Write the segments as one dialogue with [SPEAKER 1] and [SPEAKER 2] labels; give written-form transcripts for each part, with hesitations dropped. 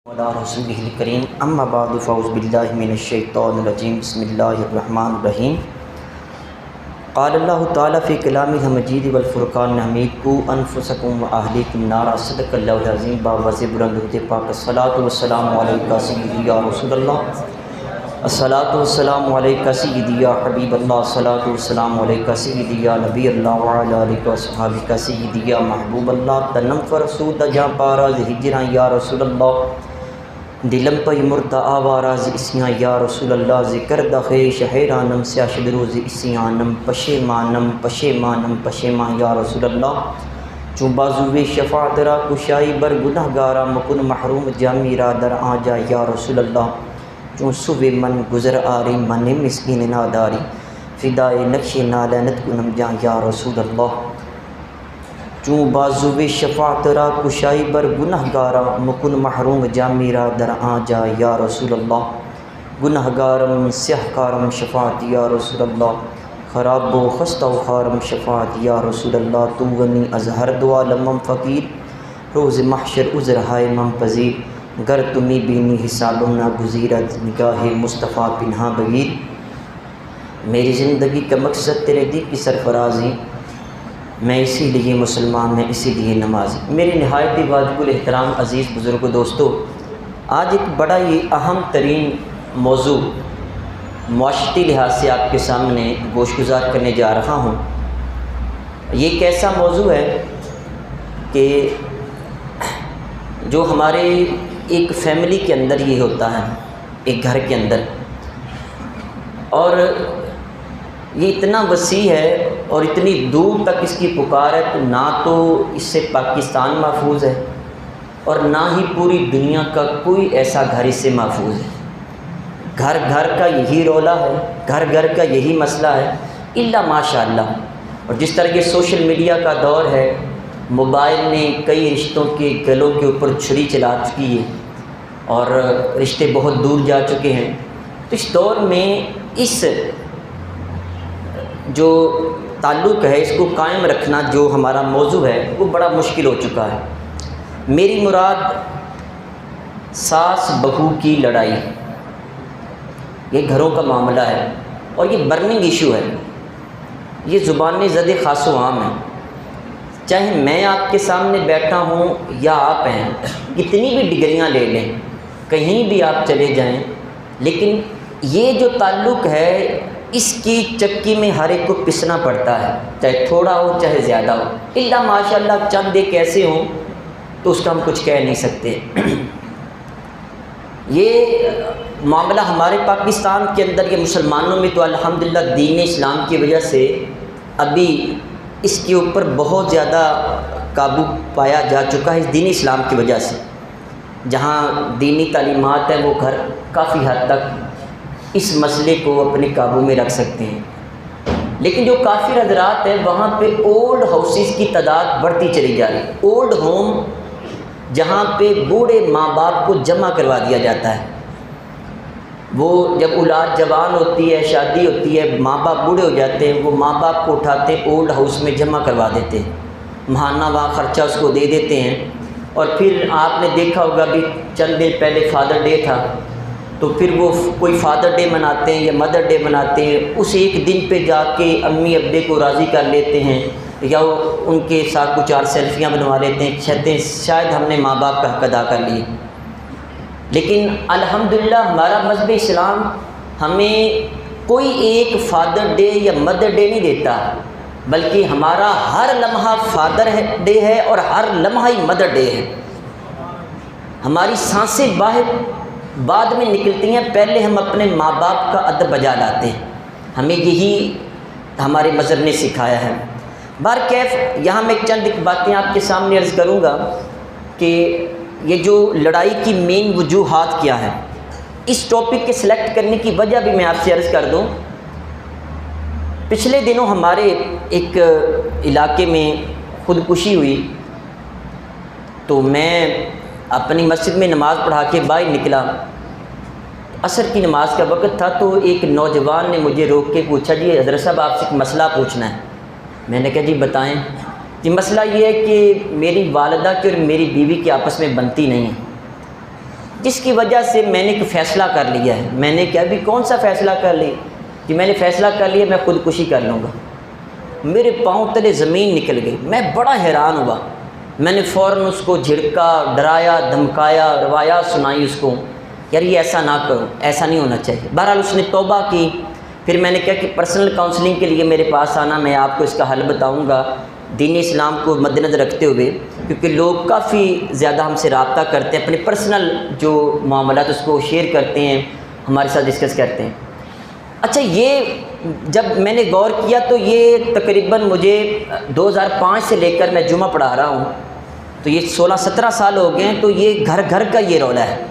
[SPEAKER 1] وعلی رسولہ الکریم اما بعد فاعوذ باللہ من الشیطان الرجیم بسم اللہ الرحمن الرحیم قال اللہ تعالیٰ فی کلامہ المجید والفرقان الحمید قوا انفسکم واہلیکم نارا صدق اللہ العظیم باوضع بلند ہوتے پاک الصلاۃ والسلام علیکہ سیدی یا رسول اللہ الصلاۃ والسلام علیکہ سیدی یا حبیب اللہ الصلاۃ والسلام علیکہ سیدی یا نبی اللہ وعلی آلہ وصحبہ سیدی یا محبوب اللہ تنم فرسود جاں پاراز ہجراں یا رسول اللہ دلم پی مرتا آواراز اسیاں یا رسول اللہ ذکر دخیش حیرانم سیاشد روز اسیانم پشیمانم پشیمانم پشیمان یا رسول اللہ چون بازوی شفاعت را کشائی بر گناہ گارا مکن محروم جامی را در آجا یا رسول اللہ چون صبح من گزر آری من مسکین ناداری فدائے نقش نالینت کنم جان یا رسول اللہ چون بازوی شفاعت را کشائی بر گناہ گارا مکن محروم جامی را در آجا یا رسول اللہ گناہ گارم سیاہ کارم شفاعت یا رسول اللہ خراب و خستہ و خارم شفاعت یا رسول اللہ تو غنی از ہر دو عالمم فقیر روز محشر عذر ہائے مم پذیر گر تمی بینی حسابم نہ گزیرت نگاہ مصطفیٰ پنہا بغیر میری زندگی کا مقصد تیرے دی کی سرفرازی میں اسی لیے مسلمان میں اسی لیے نمازی میری نہایت واجب الاحترام عزیز بزرگ دوستو آج ایک بڑا ہی اہم ترین موضوع معاشرتی لحاظ سے آپ کے سامنے گوش گزار کرنے جا رہا ہوں یہ ایک ایسا موضوع ہے کہ جو ہمارے ایک فیملی کے اندر یہ ہوتا ہے ایک گھر کے اندر اور یہ اتنا وسیع ہے اور اتنی دور تک اس کی پکار ہے تو نہ تو اس سے پاکستان محفوظ ہے اور نہ ہی پوری دنیا کا کوئی ایسا گھر اس سے محفوظ ہے گھر گھر کا یہی رولا ہے گھر گھر کا یہی مسئلہ ہے الا ماشاء اللہ اور جس طرح یہ سوشل میڈیا کا دور ہے موبائل نے کئی رشتوں کے گلوں کے اوپر چھری چلا چکی ہے اور رشتے بہت دور جا چکے ہیں تو اس دور میں اس جو تعلق ہے اس کو قائم رکھنا جو ہمارا موضوع ہے وہ بڑا مشکل ہو چکا ہے میری مراد ساس بہو کی لڑائی یہ گھروں کا معاملہ ہے اور یہ برننگ ایشو ہے یہ زبان زد خاص و عام ہے چاہے میں آپ کے سامنے بیٹھا ہوں یا آپ ہیں کتنی بھی ڈگریاں لے لیں کہیں بھی آپ چلے جائیں لیکن یہ جو تعلق ہے اس کی چکی میں ہر ایک کو پسنا پڑتا ہے چاہے تھوڑا ہو چاہے زیادہ ہو الا ماشاء اللہ چند ایک ایسے ہوں تو اس کا ہم کچھ کہہ نہیں سکتے یہ معاملہ ہمارے پاکستان کے اندر یہ مسلمانوں میں تو الحمدللہ دین اسلام کی وجہ سے ابھی اس کے اوپر بہت زیادہ قابو پایا جا چکا ہے اس دین اسلام کی وجہ سے جہاں دینی تعلیمات ہیں وہ گھر کافی حد تک اس مسئلے کو اپنے قابو میں رکھ سکتے ہیں لیکن جو کافر حضرات ہیں وہاں پہ اولڈ ہاؤسز کی تعداد بڑھتی چلی جا رہی ہے اولڈ ہوم جہاں پہ بوڑھے ماں باپ کو جمع کروا دیا جاتا ہے وہ جب اولاد جوان ہوتی ہے شادی ہوتی ہے ماں باپ بوڑھے ہو جاتے ہیں وہ ماں باپ کو اٹھاتے ہیں اولڈ ہاؤس میں جمع کروا دیتے ہیں ماہانہ وہاں خرچہ اس کو دے دیتے ہیں اور پھر آپ نے دیکھا ہوگا بھی چند دن پہلے فادر ڈے تھا تو پھر وہ کوئی فادر ڈے مناتے ہیں یا مدر ڈے مناتے ہیں اس ایک دن پہ جا کے امی ابے کو راضی کر لیتے ہیں یا ان کے ساتھ کچھ 4 سیلفیاں بنوا لیتے ہیں کہتے ہیں شاید ہم نے ماں باپ کا حق ادا کر لیے لیکن الحمدللہ ہمارا مذہب اسلام ہمیں کوئی ایک فادر ڈے یا مدر ڈے نہیں دیتا بلکہ ہمارا ہر لمحہ فادر ڈے ہے اور ہر لمحہ ہی مدر ڈے ہے ہماری سانسیں باہر بعد میں نکلتی ہیں پہلے ہم اپنے ماں باپ کا ادب بجا لاتے ہیں ہمیں یہی ہمارے مذہب نے سکھایا ہے بہرکیف یہاں میں چند باتیں آپ کے سامنے عرض کروں گا کہ یہ جو لڑائی کی مین وجوہات کیا ہے اس ٹاپک کے سلیکٹ کرنے کی وجہ بھی میں آپ سے عرض کر دوں پچھلے دنوں ہمارے ایک علاقے میں خودکشی ہوئی تو میں اپنی مسجد میں نماز پڑھا کے باہر نکلا عصر کی نماز کا وقت تھا تو ایک نوجوان نے مجھے روک کے پوچھا جی حضرت صاحب آپ سے ایک مسئلہ پوچھنا ہے میں نے کہا جی بتائیں جی مسئلہ یہ ہے کہ میری والدہ کی اور میری بیوی کی آپس میں بنتی نہیں ہے جس کی وجہ سے میں نے ایک فیصلہ کر لیا ہے۔ میں نے کیا بھی کون سا فیصلہ کر لیا کہ میں نے فیصلہ کر لیا میں خودکشی کر لوں گا۔ میرے پاؤں تلے زمین نکل گئی، میں بڑا حیران ہوا۔ میں نے فوراً اس کو جھڑکا، ڈرایا، دھمکایا، روایات سنائی اس کو، یار یہ ایسا نہ کرو، ایسا نہیں ہونا چاہیے۔ بہرحال اس نے توبہ کی۔ پھر میں نے کہا کہ پرسنل کاؤنسلنگ کے لیے میرے پاس آنا، میں آپ کو اس کا حل بتاؤں گا دین اسلام کو مد نظر رکھتے ہوئے، کیونکہ لوگ کافی زیادہ ہم سے رابطہ کرتے ہیں، اپنے پرسنل جو معاملات اس کو شیئر کرتے ہیں، ہمارے ساتھ ڈسکس کرتے ہیں۔ اچھا، یہ جب میں نے غور کیا تو یہ تقریباً مجھے 2005 سے لے کر میں جمعہ پڑھا رہا ہوں، تو یہ 16-17 سال ہو گئے ہیں، تو یہ گھر گھر کا یہ رولا ہے۔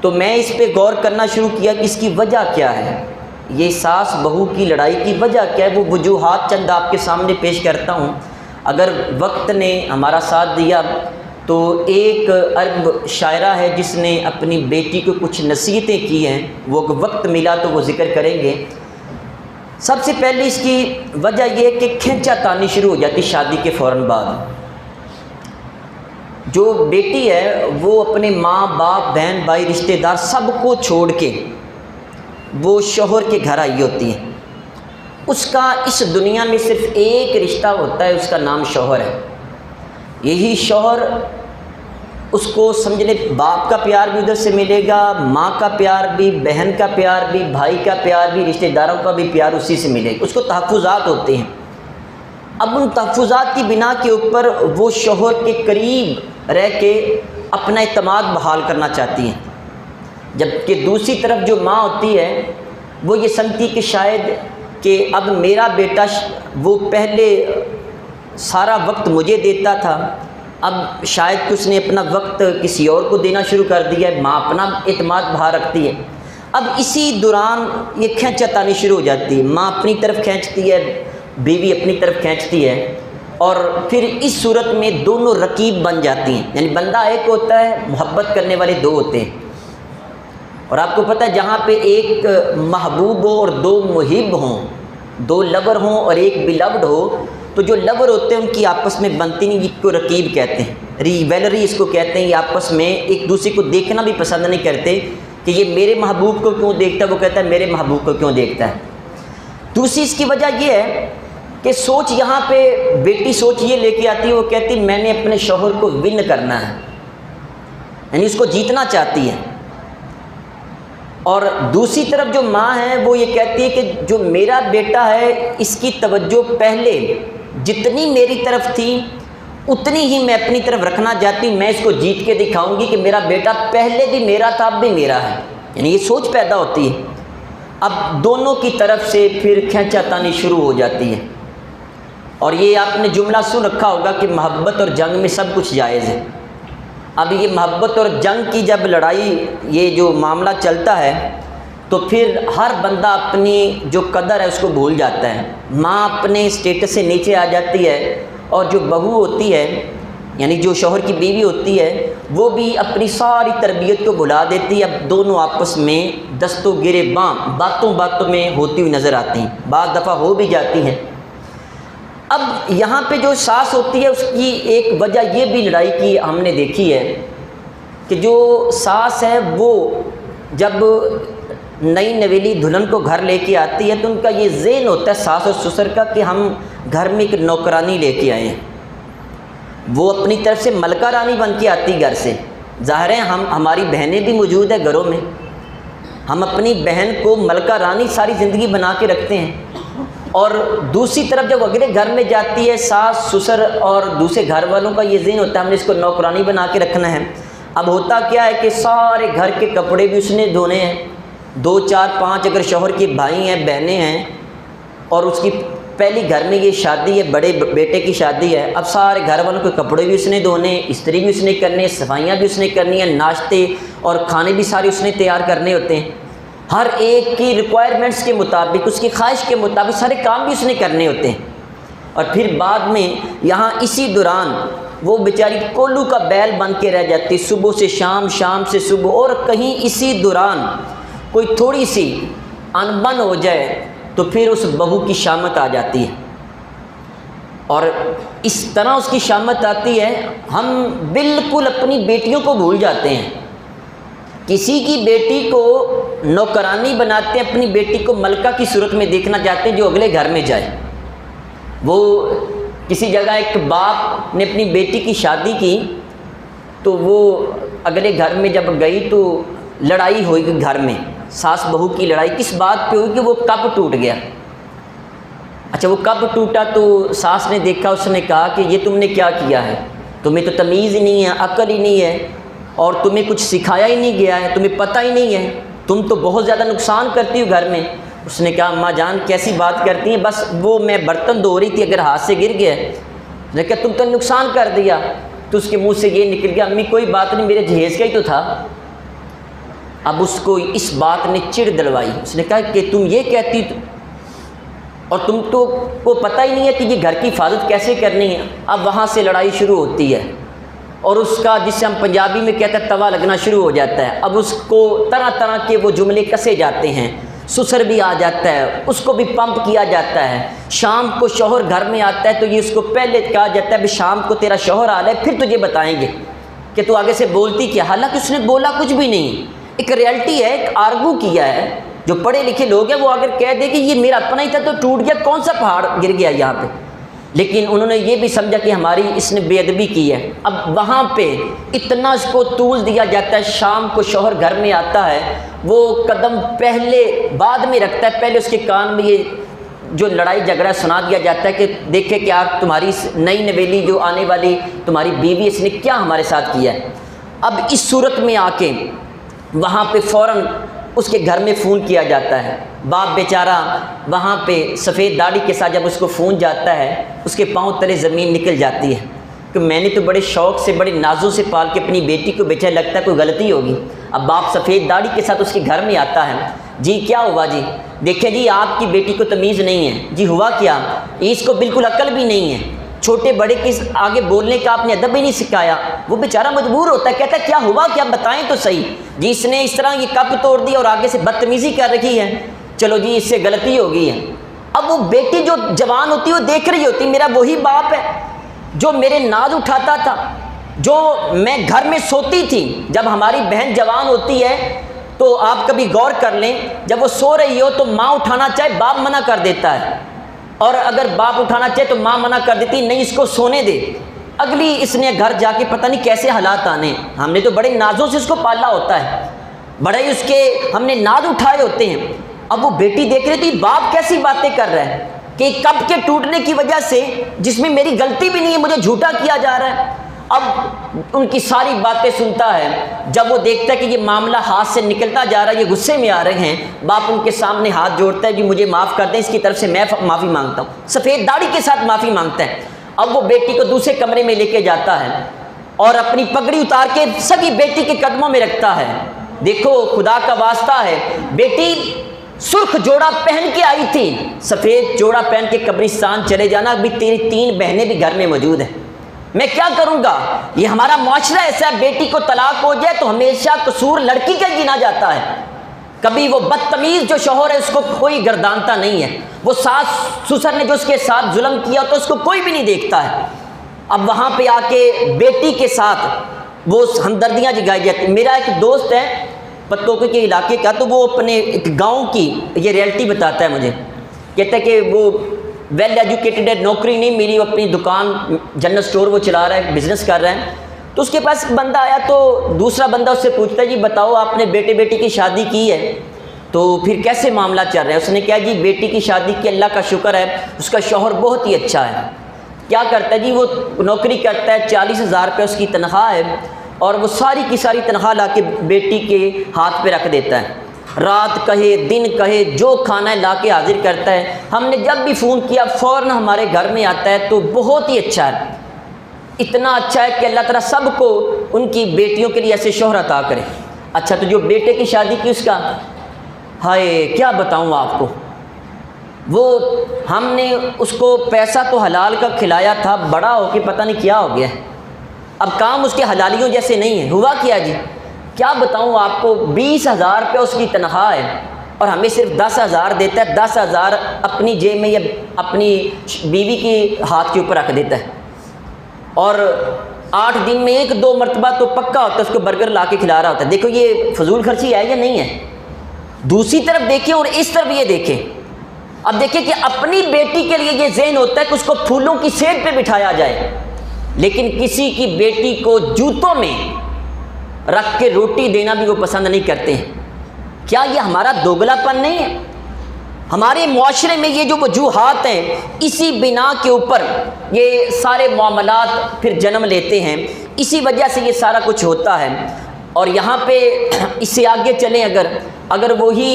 [SPEAKER 1] تو میں اس پہ غور کرنا شروع کیا کہ اس کی وجہ کیا ہے، یہ ساس بہو کی لڑائی کی وجہ کیا ہے۔ وہ وجوہات چند آپ کے سامنے پیش کرتا ہوں، اگر وقت نے ہمارا ساتھ دیا تو ایک عرب شاعرہ ہے جس نے اپنی بیٹی کو کچھ نصیحتیں کی ہیں، وہ وقت ملا تو وہ ذکر کریں گے۔ سب سے پہلے اس کی وجہ یہ کہ کھینچا تانی شروع ہو جاتی شادی کے فوراً بعد۔ جو بیٹی ہے وہ اپنے ماں باپ بہن بھائی رشتہ دار سب کو چھوڑ کے وہ شوہر کے گھر آئی ہوتی ہے۔ اس کا اس دنیا میں صرف ایک رشتہ ہوتا ہے، اس کا نام شوہر ہے۔ یہی شوہر اس کو سمجھ لے باپ کا پیار بھی ادھر سے ملے گا، ماں کا پیار بھی، بہن کا پیار بھی، بھائی کا پیار بھی، رشتہ داروں کا بھی پیار اسی سے ملے گا۔ اس کو تحفظات ہوتے ہیں۔ اب ان تحفظات کی بنا کے اوپر وہ شوہر کے قریب رہ کے اپنا اعتماد بحال کرنا چاہتی ہیں، جبکہ دوسری طرف جو ماں ہوتی ہے وہ یہ سمجھتی کہ شاید کہ اب میرا بیٹا وہ پہلے سارا وقت مجھے دیتا تھا، اب شاید کہ اس نے اپنا وقت کسی اور کو دینا شروع کر دیا ہے۔ ماں اپنا اعتماد باہر رکھتی ہے۔ اب اسی دوران یہ کھینچا تانی شروع ہو جاتی ہے، ماں اپنی طرف کھینچتی ہے، بیوی اپنی طرف کھینچتی ہے، اور پھر اس صورت میں دونوں رقیب بن جاتی ہیں۔ یعنی بندہ ایک ہوتا ہے، محبت کرنے والے دو ہوتے ہیں، اور آپ کو پتہ ہے جہاں پہ ایک محبوب ہو اور دو محب ہوں، دو لور ہوں اور ایک بلوڈ ہو، تو جو لور ہوتے ہیں ان کی آپس میں بنتی نہیں، جس کو رقیب کہتے ہیں، ریویلری اس کو کہتے ہیں۔ یہ آپس میں ایک دوسرے کو دیکھنا بھی پسند نہیں کرتے کہ یہ میرے محبوب کو کیوں دیکھتا ہے، وہ کہتا ہے میرے محبوب کو کیوں دیکھتا ہے۔ دوسری اس کی وجہ یہ ہے کہ سوچ یہاں پہ بیٹی سوچ یہ لے کے آتی ہے، وہ کہتی میں نے اپنے شوہر کو ون کرنا ہے، یعنی اس کو جیتنا چاہتی ہے۔ اور دوسری طرف جو ماں ہے وہ یہ کہتی ہے کہ جو میرا بیٹا ہے اس کی توجہ پہلے جتنی میری طرف تھی اتنی ہی میں اپنی طرف رکھنا چاہتی ہوں، میں اس کو جیت کے دکھاؤں گی کہ میرا بیٹا پہلے بھی میرا تھا اب بھی میرا ہے، یعنی یہ سوچ پیدا ہوتی ہے۔ اب دونوں کی طرف سے پھر کھینچا تانی شروع ہو جاتی ہے، اور یہ آپ نے جملہ سن رکھا ہوگا کہ محبت اور جنگ میں سب کچھ جائز ہے۔ اب یہ محبت اور جنگ کی جب لڑائی یہ جو معاملہ چلتا ہے تو پھر ہر بندہ اپنی جو قدر ہے اس کو بھول جاتا ہے۔ ماں اپنے اسٹیٹس سے نیچے آ جاتی ہے، اور جو بہو ہوتی ہے یعنی جو شوہر کی بیوی ہوتی ہے وہ بھی اپنی ساری تربیت کو بھلا دیتی ہے۔ اب دونوں آپس میں دست و گریباں باتوں میں ہوتی ہوئی نظر آتی ہیں، بعض دفعہ ہو بھی جاتی ہیں۔ اب یہاں پہ جو ساس ہوتی ہے اس کی ایک وجہ یہ بھی لڑائی کی ہم نے دیکھی ہے کہ جو ساس ہے وہ جب نئی نویلی دلہن کو گھر لے کے آتی ہے تو ان کا یہ ذہن ہوتا ہے ساس اور سسر کا کہ ہم گھر میں ایک نوکرانی لے کے آئے ہیں۔ وہ اپنی طرف سے ملکہ رانی بن کے آتی گھر سے، ظاہر ہے ہماری بہنیں بھی موجود ہیں گھروں میں، ہم اپنی بہن کو ملکہ رانی ساری زندگی بنا کے رکھتے ہیں، اور دوسری طرف جب اگلے گھر میں جاتی ہے ساس سسر اور دوسرے گھر والوں کا یہ ذہن ہوتا ہے ہم نے اس کو نوکرانی بنا کے رکھنا ہے۔ اب ہوتا کیا ہے کہ سارے گھر کے کپڑے بھی اس نے دھونے ہیں، 2 4 5 اگر شوہر کے بھائی ہیں بہنیں ہیں اور اس کی پہلی گھر میں یہ شادی ہے، بڑے بیٹے کی شادی ہے، اب سارے گھر والوں کے کپڑے بھی اس نے دھونے، استری بھی اس نے کرنے، صفائیاں بھی اس نے کرنی ہیں، ناشتے اور کھانے بھی سارے اس نے تیار کرنے ہوتے ہیں، ہر ایک کی ریکوائرمنٹس کے مطابق اس کی خواہش کے مطابق سارے کام بھی اس نے کرنے ہوتے ہیں۔ اور پھر بعد میں یہاں اسی دوران وہ بیچاری کولو کا بیل بن کے رہ جاتی، صبح سے شام، شام سے صبح، اور کہیں اسی دوران کوئی تھوڑی سی انبن ہو جائے تو پھر اس بہو کی شامت آ جاتی ہے۔ اور اس طرح اس کی شامت آتی ہے، ہم بالکل اپنی بیٹیوں کو بھول جاتے ہیں۔ کسی کی بیٹی کو نوکرانی بناتے ہیں، اپنی بیٹی کو ملکہ کی صورت میں دیکھنا چاہتے ہیں جو اگلے گھر میں جائے۔ وہ کسی جگہ ایک باپ نے اپنی بیٹی کی شادی کی تو وہ اگلے گھر میں جب گئی تو لڑائی ہوئی گھر میں، ساس بہو کی لڑائی کس بات پہ ہوئی کہ وہ کپ ٹوٹ گیا۔ اچھا وہ کب ٹوٹا تو ساس نے دیکھا، اس نے کہا کہ یہ تم نے کیا کیا ہے، تمہیں تو تمیز ہی نہیں ہے، عقل ہی نہیں ہے، اور تمہیں کچھ سکھایا ہی نہیں گیا ہے، تمہیں پتہ ہی نہیں ہے، تم تو بہت زیادہ نقصان کرتی ہو گھر میں۔ اس نے کہا اماں جان کیسی بات کرتی ہیں، بس وہ میں برتن دھو رہی تھی، اگر ہاتھ سے گر گیا۔ اس نے کہا تم تو نقصان کر دیا۔ تو اس کے منہ سے یہ نکل گیا امی کوئی بات نہیں، میرے جہیز کا ہی تو تھا۔ اب اس کو اس بات نے چڑ دلوائی، اس نے کہا کہ تم یہ کہتی اور تم تو کو پتہ ہی نہیں ہے کہ یہ گھر کی حفاظت کیسے کرنی ہے۔ اب وہاں سے لڑائی شروع ہوتی ہے اور اس کا جسے ہم پنجابی میں کہتے ہیں توا لگنا شروع ہو جاتا ہے۔ اب اس کو طرح طرح کے وہ جملے کسے جاتے ہیں، سسر بھی آ جاتا ہے، اس کو بھی پمپ کیا جاتا ہے۔ شام کو شوہر گھر میں آتا ہے تو یہ اس کو پہلے کہا جاتا ہے بھی شام کو تیرا شوہر آ رہا ہے، پھر تجھے بتائیں گے کہ تو آگے سے بولتی کیا، حالانکہ اس نے بولا کچھ بھی نہیں۔ ایک ریئلٹی ہے، ایک آرگو کیا ہے۔ جو پڑھے لکھے لوگ ہیں وہ اگر کہہ دے کہ یہ میرا اپنا ہی تھا تو ٹوٹ گیا، کون سا پہاڑ گر گیا یہاں پہ، لیکن انہوں نے یہ بھی سمجھا کہ ہماری اس نے بے ادبی کی ہے۔ اب وہاں پہ اتنا اس کو طول دیا جاتا ہے، شام کو شوہر گھر میں آتا ہے، وہ قدم پہلے بعد میں رکھتا ہے، پہلے اس کے کان میں یہ جو لڑائی جھگڑا سنا دیا جاتا ہے کہ دیکھے کہ آپ تمہاری نئی نویلی جو آنے والی تمہاری بیوی اس نے کیا ہمارے ساتھ کیا ہے۔ اب اس صورت میں آ کے وہاں پہ فوراً اس کے گھر میں فون کیا جاتا ہے۔ باپ بیچارہ وہاں پہ سفید داڑھی کے ساتھ جب اس کو فون جاتا ہے اس کے پاؤں تلے زمین نکل جاتی ہے کہ میں نے تو بڑے شوق سے بڑے نازوں سے پال کے اپنی بیٹی کو بیچا، لگتا ہے کوئی غلطی ہوگی۔ اب باپ سفید داڑھی کے ساتھ اس کے گھر میں آتا ہے، جی کیا ہوا جی، دیکھیں جی آپ کی بیٹی کو تمیز نہیں ہے، جی ہوا کیا، اس کو بالکل عقل بھی نہیں ہے، چھوٹے بڑے کے آگے بولنے کا آپ نے ادب بھی نہیں سکھایا۔ وہ بیچارہ مجبور ہوتا ہے، کہتا ہے کیا ہوا کیا، بتائیں تو صحیح جی، اس نے اس طرح یہ کپ توڑ دی اور آگے سے بدتمیزی کر رکھی ہے، چلو جی اس سے غلطی ہو گئی ہے۔ اب وہ بیٹی جو جوان ہوتی ہے وہ دیکھ رہی ہوتی میرا وہی باپ ہے جو میرے ناز اٹھاتا تھا، جو میں گھر میں سوتی تھی۔ جب ہماری بہن جوان ہوتی ہے تو آپ کبھی غور کر لیں، جب وہ سو رہی ہو تو ماں اٹھانا چاہے باپ منع کر دیتا ہے، اور اگر باپ اٹھانا چاہے تو ماں منع کر دیتی نہیں اس کو سونے دے۔ اگلی اس نے گھر جا کے پتہ نہیں کیسے حالات آنے، ہم نے تو بڑے نازوں سے اس کو پالا ہوتا ہے، بڑے اس کے ہم نے ناز اٹھائے ہوتے ہیں۔ اب وہ بیٹی دیکھ رہی تھی باپ کیسی باتیں کر رہا ہے کہ کپ کے ٹوٹنے کی وجہ سے جس میں میری غلطی بھی نہیں ہے مجھے جھوٹا کیا جا رہا ہے۔ اب ان کی ساری باتیں سنتا ہے، جب وہ دیکھتا ہے کہ یہ معاملہ ہاتھ سے نکلتا جا رہا ہے، یہ غصے میں آ رہے ہیں، باپ ان کے سامنے ہاتھ جوڑتا ہے، جی مجھے معاف کر دیں، اس کی طرف سے میں معافی مانگتا ہوں، سفید داڑھی کے ساتھ معافی مانگتا ہے۔ اب وہ بیٹی کو دوسرے کمرے میں لے کے جاتا ہے اور اپنی پگڑی اتار کے سگی بیٹی کے قدموں میں رکھتا ہے۔ دیکھو خدا کا واسطہ ہے، بیٹی سرخ جوڑا پہن کے آئی تھی، سفید جوڑا پہن کے قبرستان چلے جانا، ابھی تیری 3 بہنیں بھی گھر میں موجود ہیں، میں کیا کروں گا؟ یہ ہمارا معاشرہ ایسا ہے، بیٹی کو طلاق ہو جائے تو ہمیشہ قصور لڑکی کا گنا جاتا ہے، کبھی وہ بدتمیز جو شوہر ہے اس کو کوئی گردانتا نہیں ہے، وہ ساس سسر نے جو اس کے ساتھ ظلم کیا تو اس کو کوئی بھی نہیں دیکھتا ہے۔ اب وہاں پہ آ کے بیٹی کے ساتھ وہ ہمدردیاں جگائی جاتی۔ میرا ایک دوست ہے پتوکے کے علاقے کا، تو وہ اپنے ایک گاؤں کی یہ ریئلٹی بتاتا ہے مجھے، کہتا ہے کہ وہ ویل ایجوکیٹڈ ہے، نوکری نہیں ملی، وہ اپنی دکان جنرل اسٹور وہ چلا رہا ہے، بزنس کر رہا ہے، تو اس کے پاس ایک بندہ آیا تو دوسرا بندہ اس سے پوچھتا ہے جی بتاؤ آپ نے بیٹے بیٹی کی شادی کی ہے تو پھر کیسے معاملہ چل رہا ہے؟ اس نے کہا جی بیٹی کی شادی کی، اللہ کا شکر ہے اس کا شوہر بہت ہی اچھا ہے، کیا کرتا ہے جی وہ نوکری کرتا ہے، 40,000 روپے اس کی تنخواہ ہے، اور وہ ساری کی ساری تنخواہ لا کے بیٹی کے ہاتھ پہ رکھ دیتا ہے، رات کہے دن کہے جو کھانا ہے لا کے حاضر کرتا ہے۔ ہم نے جب بھی فون کیا فوراً ہمارے گھر میں آتا ہے، تو بہت ہی اچھا ہے، اتنا اچھا ہے کہ اللہ تعالیٰ سب کو ان کی بیٹیوں کے لیے ایسے شوہر عطا کرے۔ اچھا تو جو بیٹے کی شادی کی اس کا، ہائے کیا بتاؤں آپ کو، وہ ہم نے اس کو پیسہ تو حلال کا کھلایا تھا، بڑا ہو کے پتہ نہیں کیا ہو گیا ہے، اب کام اس کے حلالیوں جیسے نہیں ہے۔ ہوا کیا جی، کیا بتاؤں آپ کو، 20,000 روپے اس کی تنخواہ ہے اور ہمیں صرف 10,000 دیتا ہے، 10,000 اپنی جیب میں یا اپنی بیوی کی ہاتھ کے اوپر رکھ دیتا ہے۔ اور 8 دن میں 1-2 مرتبہ تو پکا ہوتا ہے اس کو برگر لا کے کھلا رہا ہوتا ہے. دیکھو یہ فضول خرچی ہے یا نہیں ہے؟ دوسری طرف دیکھیں اور اس طرف یہ دیکھیں. اب دیکھیں کہ اپنی بیٹی کے لیے یہ ذہن ہوتا ہے کہ اس کو پھولوں کی سیٹ پہ بٹھایا جائے، لیکن کسی کی بیٹی کو جوتوں میں رکھ کے روٹی دینا بھی وہ پسند نہیں کرتے ہیں. کیا یہ ہمارا دوگلا پن نہیں ہے؟ ہمارے معاشرے میں یہ جو وجوہات ہیں، اسی بنا کے اوپر یہ سارے معاملات پھر جنم لیتے ہیں، اسی وجہ سے یہ سارا کچھ ہوتا ہے. اور یہاں پہ اس سے آگے چلیں، اگر وہی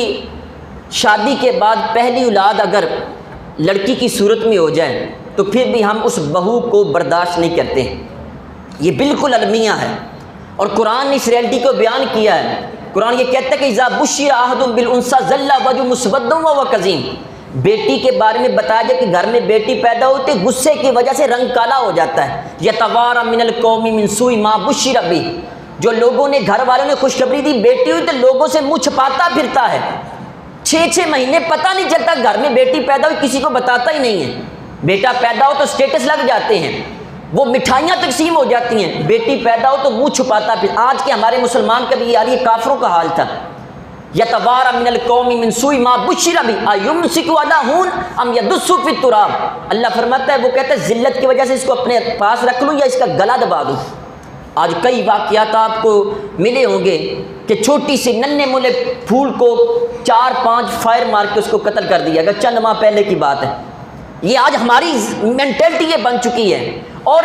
[SPEAKER 1] شادی کے بعد پہلی اولاد اگر لڑکی کی صورت میں ہو جائے تو پھر بھی ہم اس بہو کو برداشت نہیں کرتے ہیں. یہ بالکل المیہ ہے، اور قرآن نے اس ریئلٹی کو بیان کیا ہے. قرآن یہ کہتا ہے کہ اذا بشر احدهم بالانثى ظل وجهه مسودا وهو كظيم. بیٹی کے بارے میں بتایا جائے کہ گھر میں بیٹی پیدا ہوتی ہے، غصے کی وجہ سے رنگ کالا ہو جاتا ہے. يتوارى من القوم من سوء ما بشر به. جو لوگوں نے، گھر والوں نے خوشخبری دی بیٹی ہوئی تو لوگوں سے منہ چھپاتا پھرتا ہے. 6 مہینے پتہ نہیں چلتا گھر میں بیٹی پیدا ہوئی، کسی کو بتاتا ہی نہیں ہے. بیٹا پیدا ہو تو سٹیٹس لگ جاتے ہیں، وہ مٹھائیاں تقسیم ہو جاتی ہیں. بیٹی پیدا ہو تو منہ چھپاتا پھر. آج کے ہمارے مسلمان کا بھی یار یہ کافروں کا حال تھا. یتوارى من القوم من سوء ما بشر به ایمسک علی ہون ام یدس فی التراب. اللہ فرماتا ہے، وہ کہتا ہے ذلت کی وجہ سے اس کو اپنے پاس رکھ لوں یا اس کا گلا دبا دوں. آج کئی واقعات آپ کو ملے ہوں گے کہ چھوٹی سی ننھے مولے پھول کو 4-5 فائر مار کے اس کو قتل کر دیا گیا. چند ماہ پہلے کی بات ہے. یہ آج ہماری مینٹلٹی یہ بن چکی ہے، اور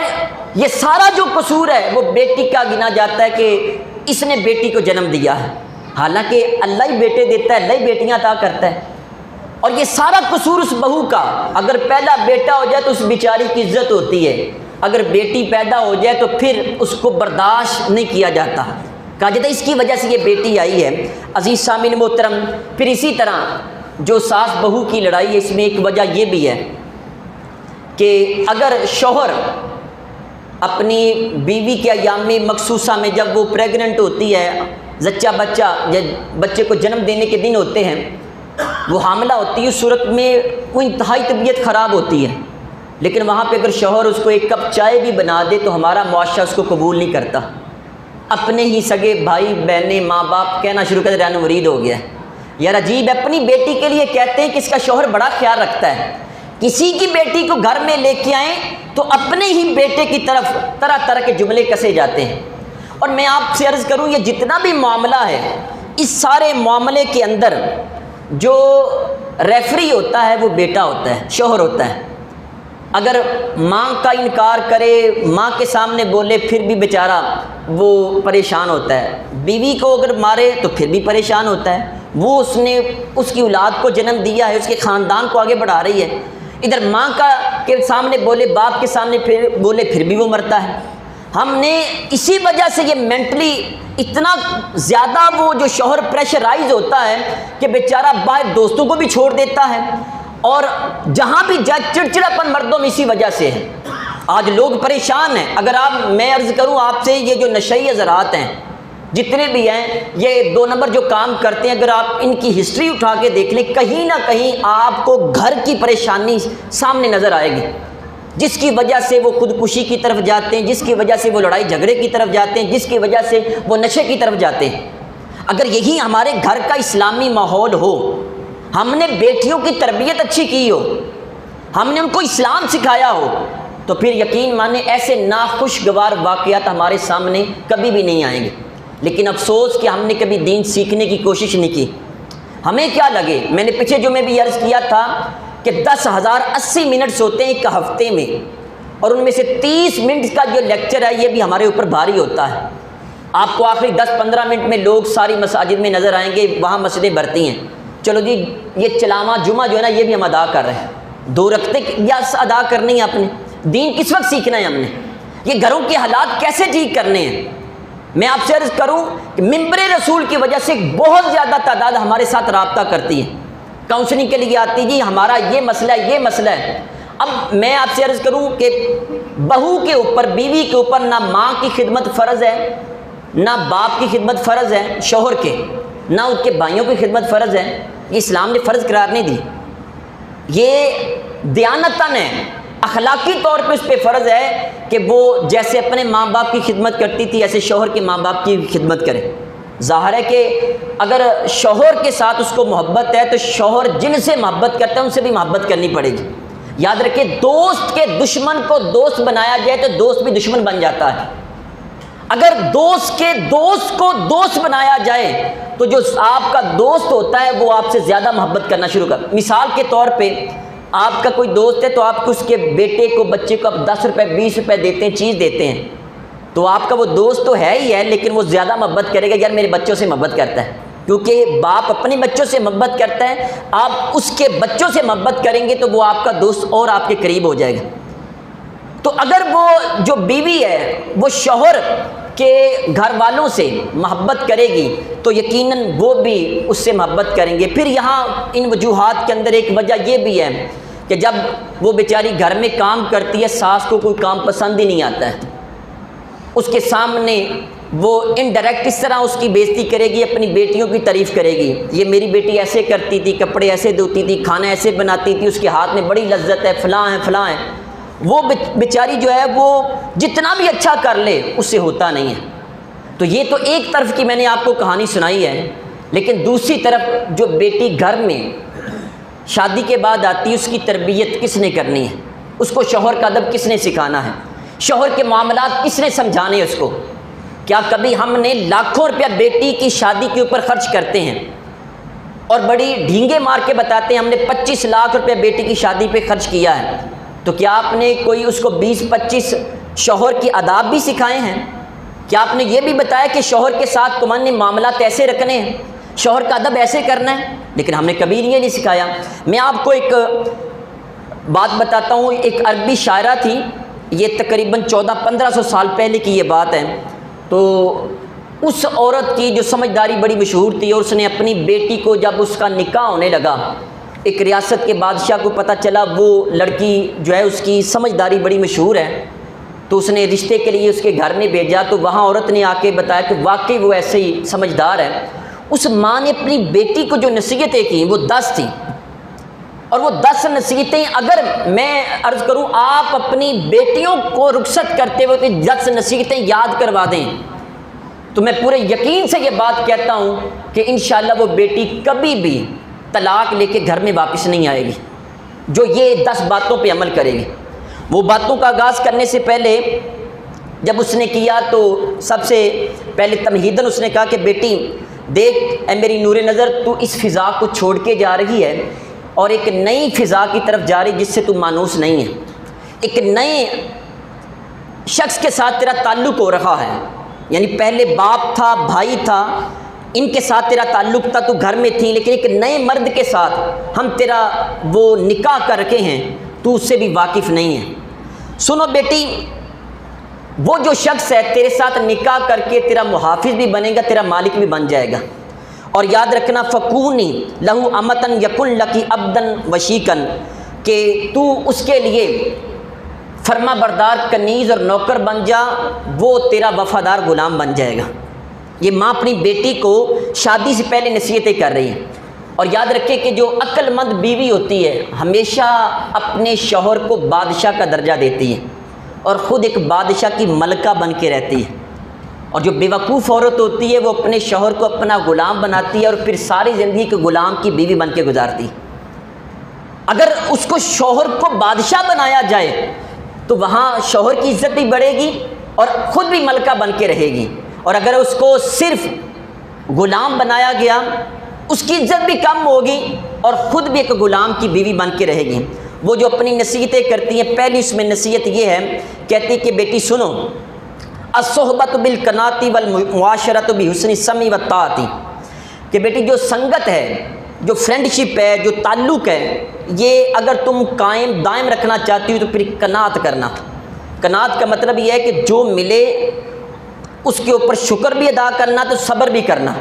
[SPEAKER 1] یہ سارا جو قصور ہے وہ بیٹی کا گنا جاتا ہے کہ اس نے بیٹی کو جنم دیا ہے. حالانکہ اللہ ہی بیٹے دیتا ہے، اللہ ہی بیٹیاں عطا کرتا ہے. اور یہ سارا قصور اس بہو کا. اگر پہلا بیٹا ہو جائے تو اس بیچاری کی عزت ہوتی ہے، اگر بیٹی پیدا ہو جائے تو پھر اس کو برداشت نہیں کیا جاتا. کہا جاتا ہے اس کی وجہ سے یہ بیٹی آئی ہے. عزیز سامعین محترم، پھر اسی طرح جو ساس بہو کی لڑائی ہے، اس میں ایک وجہ یہ بھی ہے کہ اگر شوہر اپنی بیوی کے ایام مخصوصہ میں جب وہ پریگننٹ ہوتی ہے، زچہ بچے کو جنم دینے کے دن ہوتے ہیں، وہ حاملہ ہوتی ہے، اس صورت میں وہ انتہائی طبیعت خراب ہوتی ہے. لیکن وہاں پہ اگر شوہر اس کو 1 کپ چائے بھی بنا دے تو ہمارا معاشرہ اس کو قبول نہیں کرتا. اپنے ہی سگے بھائی بہنیں ماں باپ کہنا شروع کر رہنا مرید ہو گیا ہے. یار عجیب ہے، اپنی بیٹی کے لیے کہتے ہیں کہ اس کا شوہر بڑا خیال رکھتا ہے. کسی کی بیٹی کو گھر میں لے کے آئیں تو اپنے ہی بیٹے کی طرف طرح طرح کے جملے کسے جاتے ہیں. اور میں آپ سے عرض کروں، یہ جتنا بھی معاملہ ہے، اس سارے معاملے کے اندر جو ریفری ہوتا ہے وہ بیٹا ہوتا ہے، شوہر ہوتا ہے. اگر ماں کا انکار کرے، ماں کے سامنے بولے، پھر بھی بیچارہ وہ پریشان ہوتا ہے. بیوی کو اگر مارے تو پھر بھی پریشان ہوتا ہے. وہ اس نے اس کی اولاد کو جنم دیا ہے، اس کے خاندان کو آگے بڑھا رہی ہے. ادھر ماں کے سامنے بولے، باپ کے سامنے پھر بولے، پھر بھی وہ مرتا ہے. ہم نے اسی وجہ سے یہ مینٹلی اتنا زیادہ وہ جو شوہر پریشرائز ہوتا ہے کہ بیچارہ باہر دوستوں کو بھی چھوڑ دیتا ہے، اور جہاں بھی جائے چڑچڑاپن مردوں میں اسی وجہ سے ہے. آج لوگ پریشان ہیں. اگر میں عرض کروں آپ سے، یہ جو نشئی حضرات ہیں جتنے بھی ہیں، یہ 2 نمبر جو کام کرتے ہیں، اگر آپ ان کی ہسٹری اٹھا کے دیکھ لیں، کہیں نہ کہیں آپ کو گھر کی پریشانی سامنے نظر آئے گی، جس کی وجہ سے وہ خودکشی کی طرف جاتے ہیں، جس کی وجہ سے وہ لڑائی جھگڑے کی طرف جاتے ہیں، جس کی وجہ سے وہ نشے کی طرف جاتے ہیں. اگر یہی ہمارے گھر کا اسلامی ماحول ہو، ہم نے بیٹیوں کی تربیت اچھی کی ہو، ہم نے ان کو اسلام سکھایا ہو، تو پھر یقین مانیں ایسے ناخوشگوار واقعات ہمارے سامنے کبھی بھی نہیں آئیں گے. لیکن افسوس کہ ہم نے کبھی دین سیکھنے کی کوشش نہیں کی. ہمیں کیا لگے، میں نے پیچھے جو میں بھی عرض کیا تھا کہ 10,080 منٹس ہوتے ہیں ایک ہفتے میں، اور ان میں سے 30 منٹ کا جو لیکچر ہے یہ بھی ہمارے اوپر بھاری ہوتا ہے. آپ کو آخری 10-15 منٹ میں لوگ ساری مساجد میں نظر آئیں گے، وہاں مسجدیں بھرتی ہیں. چلو جی، یہ چلاواں جمعہ جو ہے نا، یہ بھی ہم ادا کر رہے ہیں. 2 رکعتیں یا ادا کرنی ہے اپنے دین کس وقت سیکھنا ہے ہم نے، یہ گھروں کے حالات کیسے ٹھیک کرنے ہیں. میں آپ سے عرض کروں کہ ممبر رسول کی وجہ سے بہت زیادہ تعداد ہمارے ساتھ رابطہ کرتی ہے، کاؤنسلنگ کے لیے آتی، جی ہمارا یہ مسئلہ ہے، یہ مسئلہ ہے. اب میں آپ سے عرض کروں کہ بہو کے اوپر، بیوی کے اوپر نہ ماں کی خدمت فرض ہے، نہ باپ کی خدمت فرض ہے شوہر کے، نہ ان کے بھائیوں کی خدمت فرض ہے. یہ اسلام نے فرض قرار نہیں دی. یہ دیانتاً ہے. اخلاقی طور پہ اس پہ فرض ہے کہ وہ جیسے اپنے ماں باپ کی خدمت کرتی تھی ایسے شوہر کے ماں باپ کی خدمت کرے۔ ظاہر ہے کہ اگر شوہر کے ساتھ اس کو محبت ہے تو شوہر جن سے محبت کرتا ہے ان سے بھی محبت کرنی پڑے گی۔ یاد رکھیں، دوست کے دشمن کو دوست بنایا جائے تو دوست بھی دشمن بن جاتا ہے۔ اگر دوست کے دوست کو دوست بنایا جائے تو جو آپ کا دوست ہوتا ہے وہ آپ سے زیادہ محبت کرنا شروع کر۔ مثال کے طور پہ آپ کا کوئی دوست ہے تو آپ اس کے بیٹے کو بچے کو آپ 10 روپے 20 روپے دیتے ہیں، چیز دیتے ہیں، تو آپ کا وہ دوست تو ہے ہی ہے لیکن وہ زیادہ محبت کرے گا، یار میرے بچوں سے محبت کرتا ہے، کیونکہ باپ اپنے بچوں سے محبت کرتا ہے، آپ اس کے بچوں سے محبت کریں گے تو وہ آپ کا دوست اور آپ کے قریب ہو جائے گا۔ تو اگر وہ جو بیوی ہے وہ شوہر کے گھر والوں سے محبت کرے گی تو یقیناً وہ بھی اس سے محبت کریں گے۔ پھر یہاں ان وجوہات کے اندر ایک وجہ یہ بھی ہے کہ جب وہ بیچاری گھر میں کام کرتی ہے، ساس کو کوئی کام پسند ہی نہیں آتا ہے، اس کے سامنے وہ انڈائریکٹ اس طرح اس کی بےزتی کرے گی، اپنی بیٹیوں کی تعریف کرے گی، یہ میری بیٹی ایسے کرتی تھی، کپڑے ایسے دھوتی تھی، کھانا ایسے بناتی تھی، اس کے ہاتھ میں بڑی لذت ہے، فلاں ہے فلاں ہے۔ وہ بیچاری جو ہے وہ جتنا بھی اچھا کر لے اس سے ہوتا نہیں ہے۔ تو یہ تو ایک طرف کی میں نے آپ کو کہانی سنائی ہے، لیکن دوسری طرف جو بیٹی گھر میں شادی کے بعد آتی ہے اس کی تربیت کس نے کرنی ہے، اس کو شوہر کا ادب کس نے سکھانا ہے، شوہر کے معاملات کس نے سمجھانے اس کو۔ کیا کبھی ہم نے لاکھوں روپیہ بیٹی کی شادی کے اوپر خرچ کرتے ہیں اور بڑی ڈھینگے مار کے بتاتے ہیں ہم نے 25 لاکھ روپیہ بیٹی کی شادی پہ خرچ کیا ہے، تو کیا آپ نے کوئی اس کو 20-25 شوہر کی آداب بھی سکھائے ہیں؟ کیا آپ نے یہ بھی بتایا کہ شوہر کے ساتھ تمہارے نے معاملات ایسے رکھنے ہیں، شوہر کا ادب ایسے کرنا ہے؟ لیکن ہم نے کبھی یہ نہیں سکھایا۔ میں آپ کو ایک بات بتاتا ہوں، ایک عربی شاعرہ تھی، یہ تقریباً 1400-1500 سال پہلے کی یہ بات ہے۔ تو اس عورت کی جو سمجھداری بڑی مشہور تھی، اور اس نے اپنی بیٹی کو جب اس کا نکاح ہونے لگا، ایک ریاست کے بادشاہ کو پتہ چلا وہ لڑکی جو ہے اس کی سمجھداری بڑی مشہور ہے، تو اس نے رشتے کے لیے اس کے گھر میں بھیجا، تو وہاں عورت نے آ کے بتایا کہ واقعی وہ ایسے ہی سمجھدار ہے۔ اس ماں نے اپنی بیٹی کو جو نصیحتیں کی وہ 10 تھیں، اور وہ 10 نصیحتیں اگر میں عرض کروں آپ اپنی بیٹیوں کو رخصت کرتے ہوئے کہ 10 نصیحتیں یاد کروا دیں تو میں پورے یقین سے یہ بات کہتا ہوں کہ انشاءاللہ وہ بیٹی کبھی بھی طلاق لے کے گھر میں واپس نہیں آئے گی، جو یہ 10 باتوں پہ عمل کرے گی۔ وہ باتوں کا آغاز کرنے سے پہلے جب اس نے کیا تو سب سے پہلے تمہیداً اس نے کہا کہ بیٹی دیکھ اے میری نور نظر، تو اس فضا کو چھوڑ کے جا رہی ہے اور ایک نئی فضا کی طرف جا رہی جس سے تو مانوس نہیں ہے، ایک نئے شخص کے ساتھ تیرا تعلق ہو رہا ہے، یعنی پہلے باپ تھا، بھائی تھا، ان کے ساتھ تیرا تعلق تھا، تو گھر میں تھی، لیکن ایک نئے مرد کے ساتھ ہم تیرا وہ نکاح کر رکھے ہیں، تو اس سے بھی واقف نہیں ہے۔ سنو بیٹی، وہ جو شخص ہے تیرے ساتھ نکاح کر کے تیرا محافظ بھی بنے گا، تیرا مالک بھی بن جائے گا، اور یاد رکھنا فکونی لہو امتن یکن لکی عبدن وشیکن، کہ تو اس کے لیے فرما بردار کنیز اور نوکر بن جا، وہ تیرا وفادار غلام بن جائے گا۔ یہ ماں اپنی بیٹی کو شادی سے پہلے نصیحتیں کر رہی ہیں، اور یاد رکھے کہ جو عقل مند بیوی ہوتی ہے ہمیشہ اپنے شوہر کو بادشاہ کا درجہ دیتی ہے اور خود ایک بادشاہ کی ملکہ بن کے رہتی ہے، اور جو بیوقوف عورت ہوتی ہے وہ اپنے شوہر کو اپنا غلام بناتی ہے اور پھر ساری زندگی کے غلام کی بیوی بن کے گزارتی ہے۔ اگر اس کو شوہر کو بادشاہ بنایا جائے تو وہاں شوہر کی عزت بھی بڑھے گی اور خود بھی ملکہ بن کے رہے گی، اور اگر اس کو صرف غلام بنایا گیا اس کی عزت بھی کم ہوگی اور خود بھی ایک غلام کی بیوی بن کے رہے گی۔ وہ جو اپنی نصیحتیں کرتی ہیں، پہلی اس میں نصیحت یہ ہے، کہتی کہ بیٹی سنو، الصحبۃ بالقناۃ والمعاشرۃ بحسن السمع والطاعۃ، کہ بیٹی جو سنگت ہے، جو فرینڈشپ ہے، جو تعلق ہے، یہ اگر تم قائم دائم رکھنا چاہتی ہو تو پھر قناعت کرنا۔ قناعت کا مطلب یہ ہے کہ جو ملے اس کے اوپر شکر بھی ادا کرنا، تو صبر بھی کرنا۔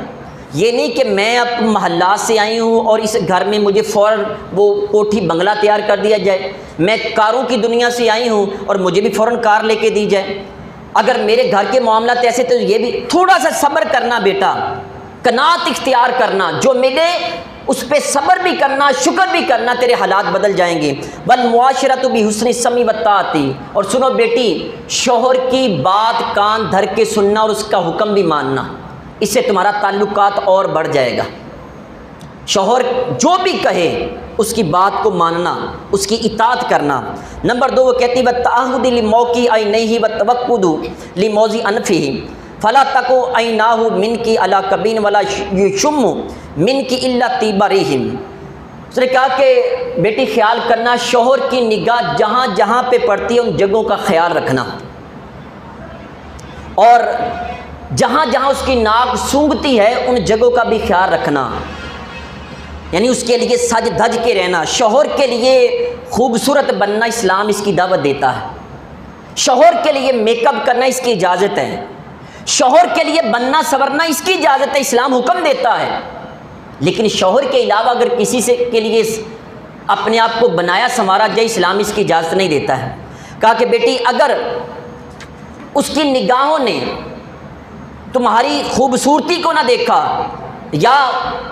[SPEAKER 1] یہ نہیں کہ میں اب محلات سے آئی ہوں اور اس گھر میں مجھے فوراً وہ کوٹھی بنگلہ تیار کر دیا جائے، میں کاروں کی دنیا سے آئی ہوں اور مجھے بھی فوراً کار لے کے دی جائے، اگر میرے گھر کے معاملات ایسے تو یہ بھی تھوڑا سا صبر کرنا بیٹا، قناعت اختیار کرنا، جو ملے اس پہ صبر بھی کرنا، شکر بھی کرنا، تیرے حالات بدل جائیں گے۔ والمعاشرۃ بحسن السمع والطاعۃ، اور سنو بیٹی، شوہر کی بات کان دھر کے سننا اور اس کا حکم بھی ماننا، اس سے تمہارا تعلقات اور بڑھ جائے گا۔ شوہر جو بھی کہے اس کی بات کو ماننا، اس کی اطاعت کرنا۔ نمبر 2 وہ کہتی والتعہد لموقع عینیہ والتوقد لموضع انفہ فلا تکو عیناہ منک علی کبین ولا یشم منک الا طیب ریح۔ اس نے کہا کہ بیٹی خیال کرنا، شوہر کی نگاہ جہاں جہاں پہ پڑتی ہے ان جگہوں کا خیال رکھنا، اور جہاں جہاں اس کی ناک سونگھتی ہے ان جگہوں کا بھی خیال رکھنا، یعنی اس کے لیے سج دھج کے رہنا۔ شوہر کے لیے خوبصورت بننا اسلام اس کی دعوت دیتا ہے، شوہر کے لیے میک اپ کرنا اس کی اجازت ہے، شوہر کے لیے بننا سورنا اس کی اجازت ہے، اسلام حکم دیتا ہے۔ لیکن شوہر کے علاوہ اگر کسی سے کے لیے اپنے آپ کو بنایا سنوارا جائے، اسلام اس کی اجازت نہیں دیتا ہے۔ کہا کہ بیٹی اگر اس کی نگاہوں نے تمہاری خوبصورتی کو نہ دیکھا، یا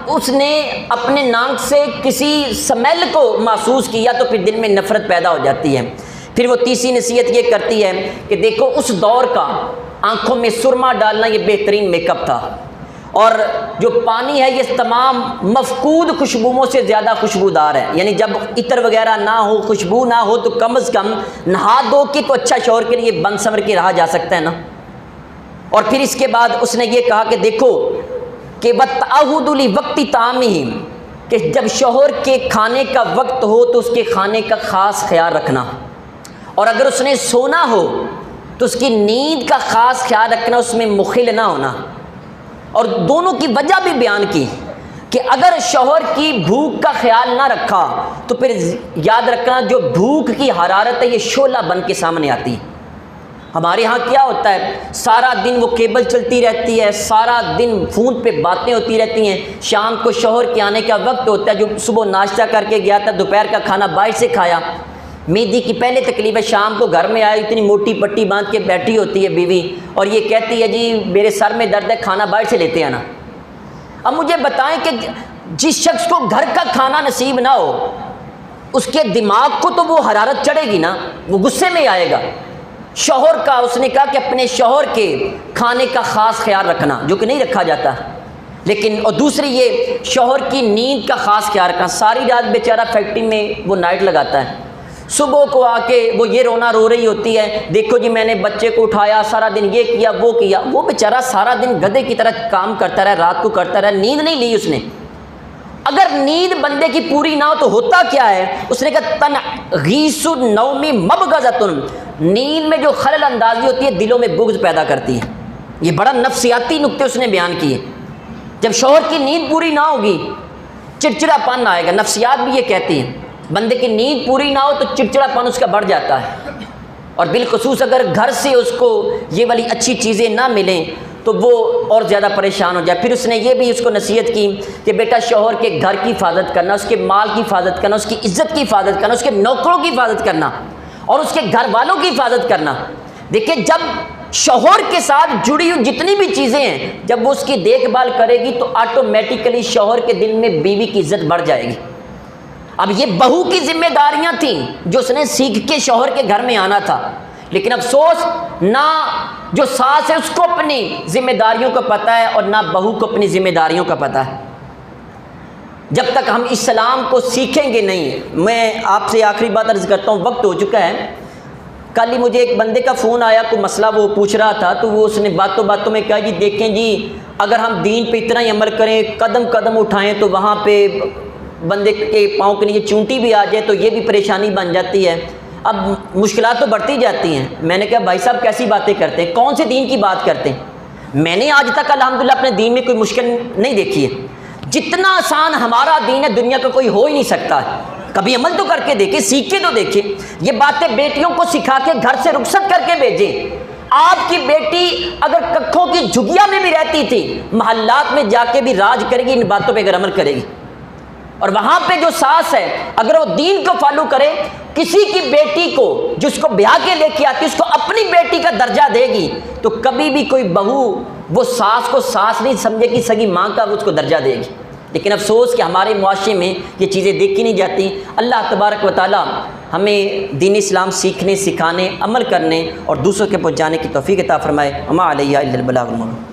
[SPEAKER 1] اس نے اپنے ناک سے کسی سمیل کو محسوس کیا، تو پھر دل میں نفرت پیدا ہو جاتی ہے۔ پھر وہ تیسری نصیحت یہ کرتی ہے کہ دیکھو اس دور کا آنکھوں میں سرما ڈالنا یہ بہترین میک اپ تھا، اور جو پانی ہے یہ تمام مفقود خوشبوؤں سے زیادہ خوشبودار ہے، یعنی جب عطر وغیرہ نہ ہو، خوشبو نہ ہو، تو کم از کم نہا دھو کے تو اچھا شوہر کے لیے بن سنور کے رہا جا سکتا ہے نا۔ اور پھر اس کے بعد اس نے یہ کہا کہ دیکھو کہ وَالتَّعَهُدُ لِوَقْتِ طَعَامِهِ، کہ جب شوہر کے کھانے کا وقت ہو تو اس کے کھانے کا خاص خیال رکھنا، اور اگر اس نے سونا ہو تو اس کی نیند کا خاص خیال رکھنا، اس میں مخل نہ ہونا۔ اور دونوں کی وجہ بھی بیان کی کہ اگر شوہر کی بھوک کا خیال نہ رکھا تو پھر یاد رکھنا جو بھوک کی حرارت ہے یہ شعلہ بن کے سامنے آتی ہے۔ ہمارے ہاں کیا ہوتا ہے، سارا دن وہ کیبل چلتی رہتی ہے، سارا دن فون پہ باتیں ہوتی رہتی ہیں، شام کو شوہر کے آنے کا وقت ہوتا ہے، جو صبح ناشتہ کر کے گیا تھا، دوپہر کا کھانا باہر سے کھایا، میدی کی پہلے تکلیف ہے، شام کو گھر میں آئی اتنی موٹی پٹی باندھ کے بیٹھی ہوتی ہے بیوی، اور یہ کہتی ہے جی میرے سر میں درد ہے، کھانا باہر سے لیتے آنا۔ اب مجھے بتائیں کہ جس شخص کو گھر کا کھانا نصیب نہ ہو، اس کے دماغ کو تو وہ حرارت چڑھے گی نا، وہ غصے میں آئے گا۔ شوہر کا اس نے کہا کہ اپنے شوہر کے کھانے کا خاص خیال رکھنا، جو کہ نہیں رکھا جاتا۔ لیکن اور دوسری یہ شوہر کی نیند کا خاص خیال رکھنا، ساری رات بیچارہ فیکٹری میں وہ نائٹ لگاتا ہے، صبح کو آ کے وہ یہ رونا رو رہی ہوتی ہے، دیکھو جی میں نے بچے کو اٹھایا، سارا دن یہ کیا وہ کیا، وہ بیچارہ سارا دن گدھے کی طرح کام کرتا رہا، رات کو کرتا رہا، نیند نہیں لی اس نے۔ اگر نیند بندے کی پوری نہ ہو تو ہوتا کیا ہے، اس نے کہا تنغیث النوم مبغضۃ، نیند میں جو خلل اندازی ہوتی ہے دلوں میں بغض پیدا کرتی ہے۔ یہ بڑا نفسیاتی نکتے اس نے بیان کیے۔ جب شوہر کی نیند پوری نہ ہوگی چڑچڑا پن آئے گا، نفسیات بھی یہ کہتی ہیں، بندے کی نیند پوری نہ ہو تو چڑچڑا پن اس کا بڑھ جاتا ہے، اور بالخصوص اگر گھر سے اس کو یہ والی اچھی چیزیں نہ ملیں تو وہ اور زیادہ پریشان ہو جائے۔ پھر اس نے یہ بھی اس کو نصیحت کی کہ بیٹا شوہر کے گھر کی حفاظت کرنا، اس کے مال کی حفاظت کرنا، اس کی عزت کی حفاظت کرنا، اس کے نوکروں کی حفاظت کرنا، اور اس کے گھر والوں کی حفاظت کرنا۔ دیکھیں جب شوہر کے ساتھ جڑی ہوئی جتنی بھی چیزیں ہیں جب وہ اس کی دیکھ بھال کرے گی تو آٹومیٹیکلی شوہر کے دل میں بیوی کی عزت بڑھ جائے گی۔ اب یہ بہو کی ذمہ داریاں تھیں جو اس نے سیکھ کے شوہر کے گھر میں آنا تھا، لیکن افسوس نہ جو ساس ہے اس کو اپنی ذمہ داریوں کا پتہ ہے اور نہ بہو کو اپنی ذمہ داریوں کا پتہ ہے۔ جب تک ہم اسلام کو سیکھیں گے نہیں، میں آپ سے آخری بات عرض کرتا ہوں، وقت ہو چکا ہے۔ کل ہی مجھے ایک بندے کا فون آیا، کوئی مسئلہ وہ پوچھ رہا تھا، تو وہ اس نے باتوں باتوں میں کہا جی دیکھیں جی اگر ہم دین پہ اتنا ہی عمل کریں، قدم قدم اٹھائیں تو وہاں پہ بندے کے پاؤں کے نیچے چونٹی بھی آ جائے تو یہ بھی پریشانی بن جاتی ہے، اب مشکلات تو بڑھتی جاتی ہیں۔ میں نے کہا بھائی صاحب کیسی باتیں کرتے ہیں، کون سے دین کی بات کرتے ہیں؟ میں نے آج تک الحمدللہ اپنے دین میں کوئی مشکل نہیں دیکھی ہے، جتنا آسان ہمارا دین ہے دنیا کا کوئی ہو ہی نہیں سکتا ہے۔ کبھی عمل تو کر کے دیکھیں، سیکھ کے تو دیکھیں، یہ باتیں بیٹیوں کو سکھا کے گھر سے رخصت کر کے بھیجیں۔ آپ کی بیٹی اگر ککھوں کی جھگیا میں بھی رہتی تھی، محلات میں جا کے بھی راج کرے گی، ان باتوں پہ اگر عمل کرے گی، اور وہاں پہ جو ساس ہے اگر وہ دین کو فالو کرے، کسی کی بیٹی کو جس کو بیاہ کے لے کے آتی اس کو اپنی بیٹی کا درجہ دے گی تو کبھی بھی کوئی بہو وہ ساس کو ساس نہیں سمجھے گی، سگی ماں کا وہ اس کو درجہ دے گی۔ لیکن افسوس کہ ہمارے معاشرے میں یہ چیزیں دیکھی نہیں جاتی۔ اللہ تبارک و تعالی ہمیں دین اسلام سیکھنے، سکھانے، عمل کرنے اور دوسروں کے پہنچانے کی توفیق عطا فرمائے۔ وما علیہ الا البلاغ المبین۔